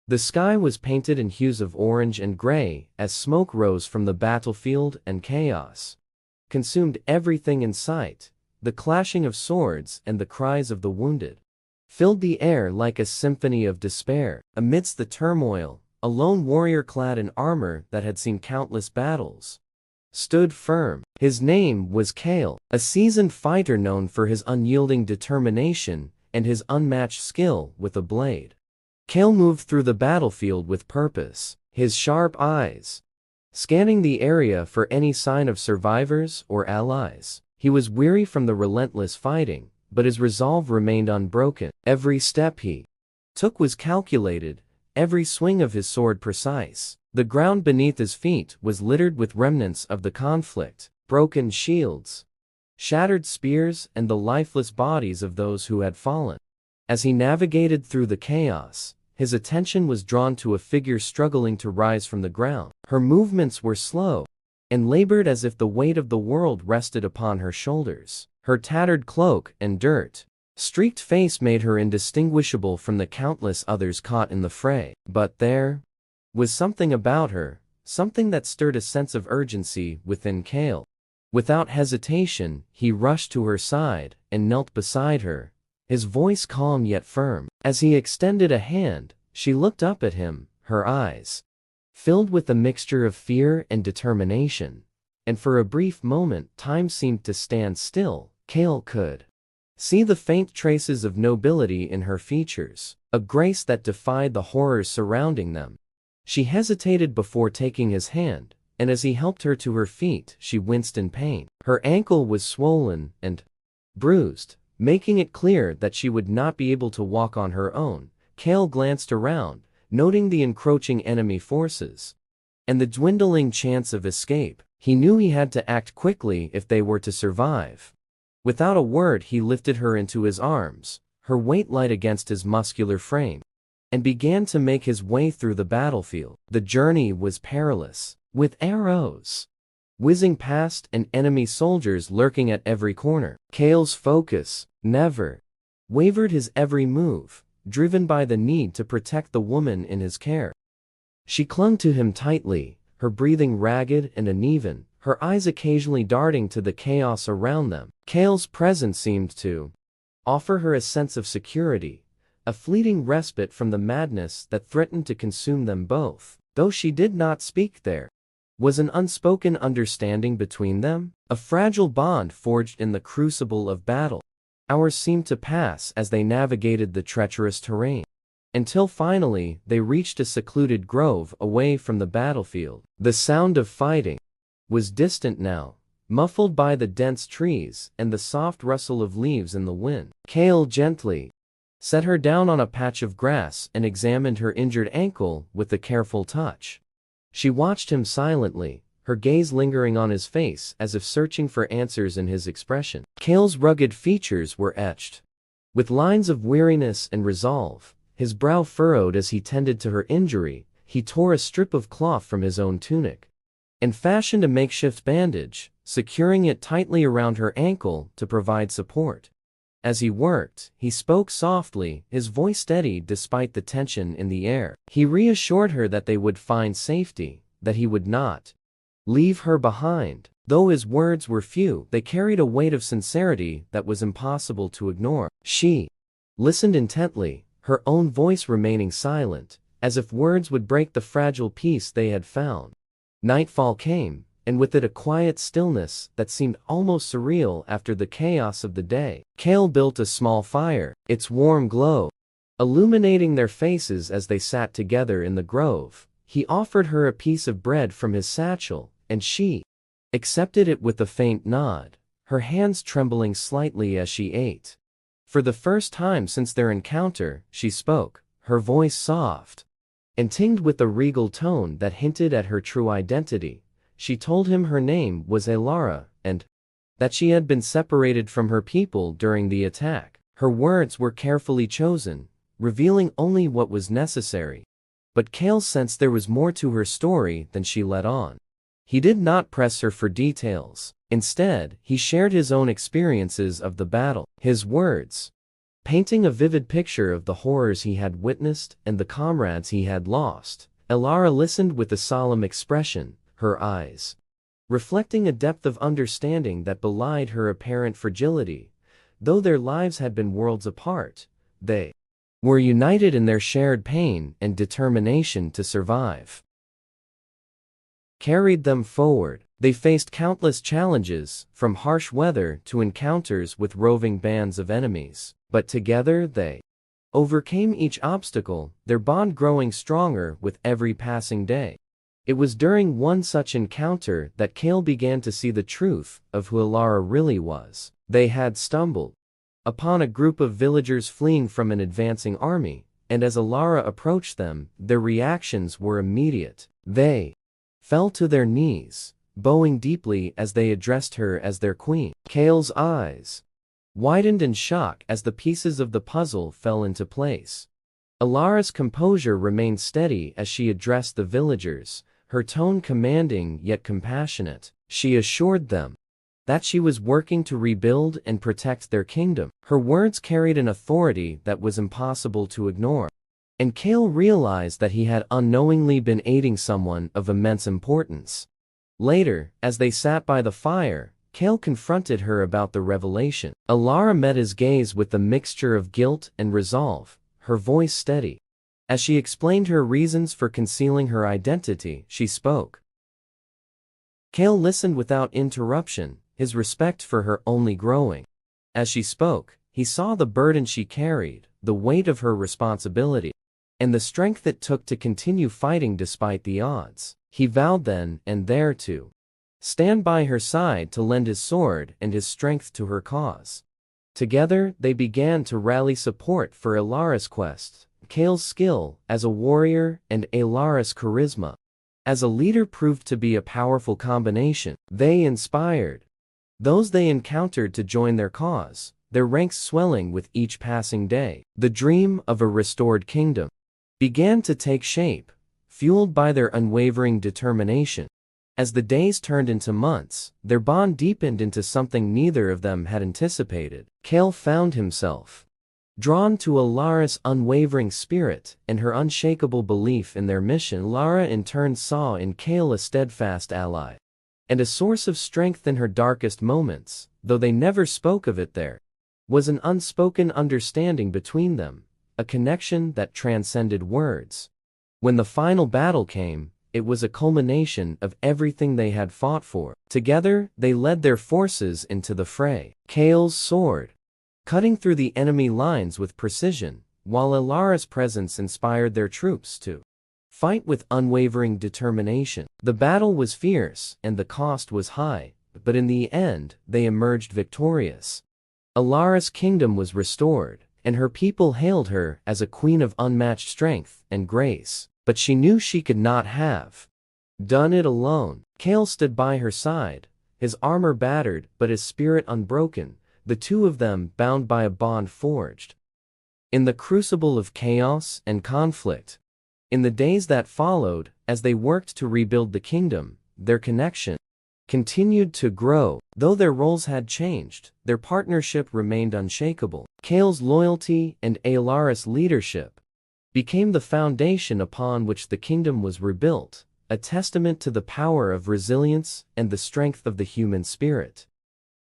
The sky was painted in hues of orange and gray as smoke rose from the battlefield, and chaos consumed everything in sight. The clashing of swords and the cries of the wounded filled the air like a symphony of despair. Amidst the turmoil, a lone warrior clad in armor that had seen countless battles stood firm. His name was Kale, a seasoned fighter known for his unyielding determination and his unmatched skill with a blade. Kale moved through the battlefield with purpose, his sharp eyes scanning the area for any sign of survivors or allies. He was weary from the relentless fighting, but his resolve remained unbroken. Every step he took was calculated, every swing of his sword precise. The ground beneath his feet was littered with remnants of the conflict, broken shields, shattered spears, and the lifeless bodies of those who had fallen. As he navigated through the chaos, his attention was drawn to a figure struggling to rise from the ground. Her movements were slow and labored as if the weight of the world rested upon her shoulders. Her tattered cloak and dirt-streaked face made her indistinguishable from the countless others caught in the fray. But there was something about her, something that stirred a sense of urgency within Kale. Without hesitation, he rushed to her side and knelt beside her, his voice calm yet firm. As he extended a hand, she looked up at him, her eyes filled with a mixture of fear and determination. And for a brief moment, time seemed to stand still. Kale could see the faint traces of nobility in her features, a grace that defied the horrors surrounding them. She hesitated before taking his hand, and as he helped her to her feet, she winced in pain. Her ankle was swollen and bruised, making it clear that she would not be able to walk on her own. Kale glanced around, noting the encroaching enemy forces and the dwindling chance of escape. He knew he had to act quickly if they were to survive. Without a word, he lifted her into his arms, her weight light against his muscular frame, and began to make his way through the battlefield. The journey was perilous, with arrows whizzing past and enemy soldiers lurking at every corner. Kale's focus never wavered, his every move driven by the need to protect the woman in his care. She clung to him tightly, her breathing ragged and uneven, her eyes occasionally darting to the chaos around them. Kale's presence seemed to offer her a sense of security, a fleeting respite from the madness that threatened to consume them both. Though she did not speak, there was an unspoken understanding between them, a fragile bond forged in the crucible of battle. Hours seemed to pass as they navigated the treacherous terrain, until finally they reached a secluded grove away from the battlefield. The sound of fighting was distant now, muffled by the dense trees and the soft rustle of leaves in the wind. Kale gently set her down on a patch of grass and examined her injured ankle with a careful touch. She watched him silently, her gaze lingering on his face as if searching for answers in his expression. Kale's rugged features were etched with lines of weariness and resolve, his brow furrowed as he tended to her injury. He tore a strip of cloth from his own tunic and fashioned a makeshift bandage, securing it tightly around her ankle to provide support. As he worked, he spoke softly, his voice steady despite the tension in the air. He reassured her that they would find safety, that he would not leave her behind. Though his words were few, they carried a weight of sincerity that was impossible to ignore. She listened intently, her own voice remaining silent, as if words would break the fragile peace they had found. Nightfall came, and with it a quiet stillness that seemed almost surreal after the chaos of the day. Kale built a small fire, its warm glow illuminating their faces as they sat together in the grove. He offered her a piece of bread from his satchel, and she accepted it with a faint nod, her hands trembling slightly as she ate. For the first time since their encounter, she spoke, her voice soft and tinged with a regal tone that hinted at her true identity. She told him her name was Elara, and that she had been separated from her people during the attack. Her words were carefully chosen, revealing only what was necessary. But Kale sensed there was more to her story than she let on. He did not press her for details. Instead, he shared his own experiences of the battle. His words Painting a vivid picture of the horrors he had witnessed and the comrades he had lost, Elara listened with a solemn expression, her eyes reflecting a depth of understanding that belied her apparent fragility. Though their lives had been worlds apart, they were united in their shared pain and determination to survive. Carried them forward. They faced countless challenges, from harsh weather to encounters with roving bands of enemies. But together they overcame each obstacle, their bond growing stronger with every passing day. It was during one such encounter that Kale began to see the truth of who Elara really was. They had stumbled upon a group of villagers fleeing from an advancing army, and as Elara approached them, their reactions were immediate. They fell to their knees, bowing deeply as they addressed her as their queen. Kale's eyes widened in shock as the pieces of the puzzle fell into place. Elara's composure remained steady as she addressed the villagers, her tone commanding yet compassionate. She assured them that she was working to rebuild and protect their kingdom. Her words carried an authority that was impossible to ignore. And Kale realized that he had unknowingly been aiding someone of immense importance. Later, as they sat by the fire, Kale confronted her about the revelation. Elara met his gaze with a mixture of guilt and resolve, her voice steady. As she explained her reasons for concealing her identity, she spoke. Kale listened without interruption, his respect for her only growing. As she spoke, he saw the burden she carried, the weight of her responsibility, and the strength it took to continue fighting despite the odds. He vowed then and there to stand by her side, to lend his sword and his strength to her cause. Together, they began to rally support for Elara's quest. Kale's skill as a warrior and Elara's charisma as a leader proved to be a powerful combination. They inspired those they encountered to join their cause, their ranks swelling with each passing day. The dream of a restored kingdom began to take shape, fueled by their unwavering determination. As the days turned into months, their bond deepened into something neither of them had anticipated. Kale found himself drawn to Elara's unwavering spirit and her unshakable belief in their mission. Elara in turn saw in Kale a steadfast ally and a source of strength in her darkest moments. Though they never spoke of it, there was an unspoken understanding between them, a connection that transcended words. When the final battle came, it was a culmination of everything they had fought for. Together, they led their forces into the fray. Kale's sword cutting through the enemy lines with precision, while Elara's presence inspired their troops to fight with unwavering determination. The battle was fierce, and the cost was high, but in the end, they emerged victorious. Elara's kingdom was restored, and her people hailed her as a queen of unmatched strength and grace. But she knew she could not have done it alone. Kale stood by her side, his armor battered but his spirit unbroken, the two of them bound by a bond forged in the crucible of chaos and conflict. In the days that followed, as they worked to rebuild the kingdom, their connection continued to grow. Though their roles had changed, their partnership remained unshakable. Kale's loyalty and Elara's leadership became the foundation upon which the kingdom was rebuilt, a testament to the power of resilience and the strength of the human spirit.